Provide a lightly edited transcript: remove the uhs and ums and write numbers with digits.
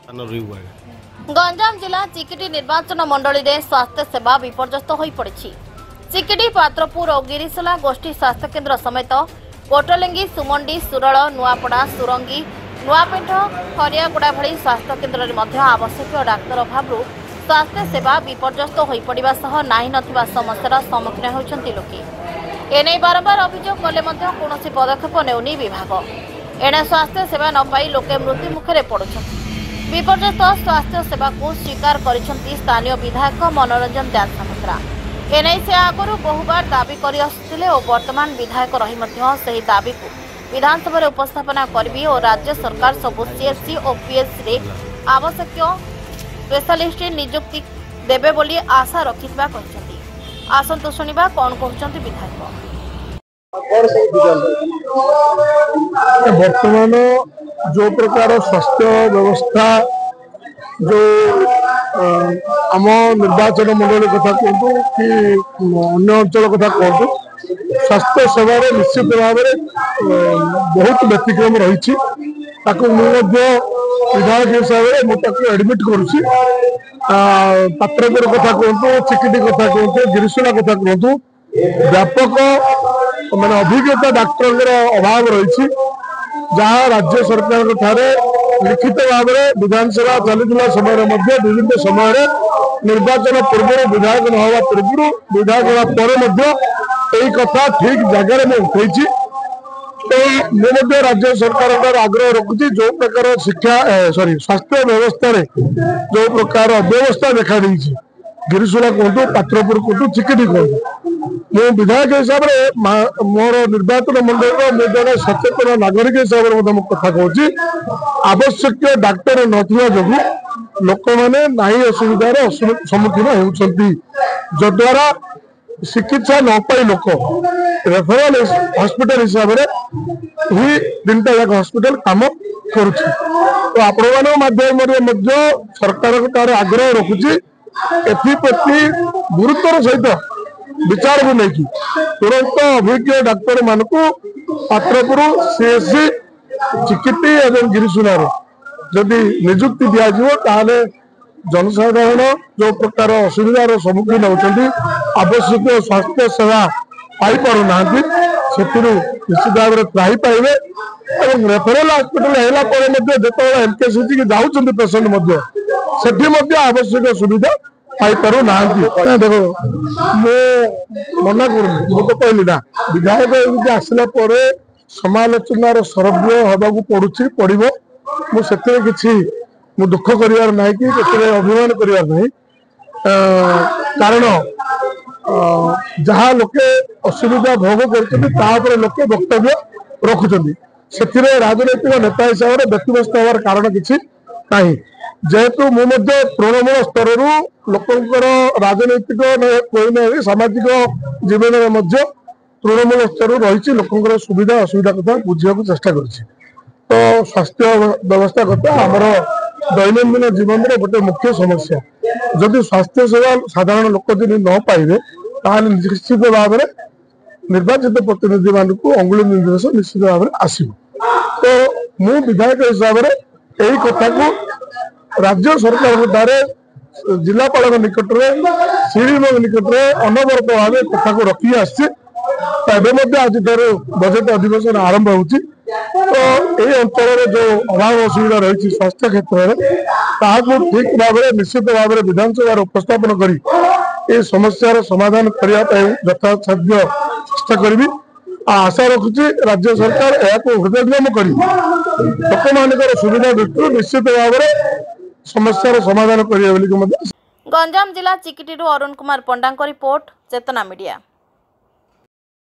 गंजाम जिला चिकिटी निर्वाचन मंडली रे स्वास्थ्य सेवा विपर्यस्त हो पड़ी। चिकिटी पात्रपुर और गिरिसला गोष्ठी स्वास्थ्य केन्द्र समेत कोटलिंगी सुमंडी सुरल नुआपड़ा सुरंगी नुआपेठ खरियागुड़ा भली स्वास्थ्य केन्द्र में आवश्यक डाक्तर अभाव स्वास्थ्य सेवा विपर्यस्त हो पड़ा सह नाही नथिबा समस्यार सम्मुखीन होती लोके। एने बारंबार अभियोग कले कौन पदक्षेप नेउनी विभाग। एने स्वास्थ्य सेवा न पाई लोके मृत्यु मुखरे पड़ुछन्ति। विपर्यस्त स्वास्थ्य सेवा को स्वीकार करिसेंति स्थानीय विधायक मनोरंजन दास सामंतरा। एने से आगुरी बहुबार दाबी करि आसुथिले और वर्तमान विधायक रही मध्य सही दाबी को विधानसभा उपस्थापना करबी और राज्य सरकार सबु सीएचसी और पीएचसी रे आवश्यक स्पेशलिस्ट नियुक्ति देबे बोली आशा रखिथिबा कहिसेंति। आसंतु सुनिबा कोन कहउछन्ति विधायक। वर्तमान जो प्रकार स्वास्थ्य व्यवस्था जो आम निर्वाचन मंडल कथा कहतु कि अन्य अंचल कथा कहतु स्वास्थ्य सेवा निश्चित भाव में बहुत व्यतिक्रम रही। विधायक हिसाब से एडमिट करुच्ची पात्रपुर कथा कहतु चिकिटी कथा कहतु गिरिसला कथा कहतु व्यापक माने अभिज्ञता डाक्तर अभाव रही। जहाँ राज्य सरकार ठारे लिखित भाव में विधानसभा चलता समय विभिन्न समय निर्वाचन पूर्व विधायक न हवा पूर्व विधायक यही कथा ठीक जगह में उठे। तो मुझे राज्य सरकार आग्रह रखुची जो प्रकार शिक्षा स्वास्थ्य व्यवस्था जो प्रकार अव्यवस्था देखा दी गिरिसला कहतु पात्रपुर कहतु चिकिटी कहतु मो विधायक हिसाब से मोर निर्वाचन मंडल में जड़े सचेतन नागरिक हिसाब से कथा कहूँ आवश्यक डाक्तर नथिबा जोगु लोक मैंने नाही असुविधार सम्मुखीन होउछंती जद्वारा चिकित्सा न पाई लोक रेफरल हॉस्पिटल हिसाब से ही तीनटा जाक हॉस्पिटल काम करुछि। तो आपण माध्यम सरकार आग्रह रखुची एप्रति गुरुत्वर सहित विचार को लेकिन तुरंत अभिज्ञ डाक्तर मान पात्रपुर सीएससी चिकिटी एवं गिरिसुलार जदि नियुक्ति दिज्वे जनसाधारण जो प्रकार असुविधार सम्मुखीन होती आवश्यक स्वास्थ्य सेवा पाई ना निश्चित भाव में त्राही पाइबे और रेफरल हॉस्पिटल जो एमकेसीसी की जाऊँ पेसेंट से आवश्यक सुविधा पाई ना। देखो मो मना करूँ मु तो कहली ना विधायक आसला समालोचनार सरभ्य हवा पड़ो मुझे किसी दुख करार ना कि अभिमान करार ना कारण जहाँ लोके असुविधा भोग कर लोके वक्तव्य रखुंट से राजनैतिक नेता हिसाब से व्यक्तिव्यस्त हमार कारण किसी ना जेहेतु मुझे तृणमूल स्तर लोकंर राजनैतिक कोई सामाजिक जीवन में तृणमूल स्तर रही लोकंर सुविधा असुविधा कथा बुझा चेष्टा कर। तो स्वास्थ्य व्यवस्था कथा आमर दैनंदिन जीवन में गोटे मुख्य समस्या जदि स्वास्थ्य सेवा साधारण लोक जब न पाइबे ताहले निश्चित भाव में निर्वाचित प्रतिनिधि मान अंगुली निर्देश निश्चित भाव में आसो। तो मु विधायक हिसाब से यही कथा को राज्य सरकार जिलापाल निकट में सीडी निकट में अनवरत भाव कथा को रखी आस आज बजेट अधिवेशन आरंभ होती। तो यही अंचल जो अभाव असुविधा रही स्वास्थ्य क्षेत्र में ठीक भाव में निश्चित भाव में विधानसभा उपस्थापन कर समस्यार समाधान करने यथासाध्य चेष्टा करी आशा रखुची राज्य सरकार यह हृदयंगम कर लोक मान सुविधा दृष्टि निश्चित भाव में समस्यार समाधान करेंगे। गंजाम जिला चिकिटी अरुण कुमार पंडा रिपोर्ट चेतना मीडिया।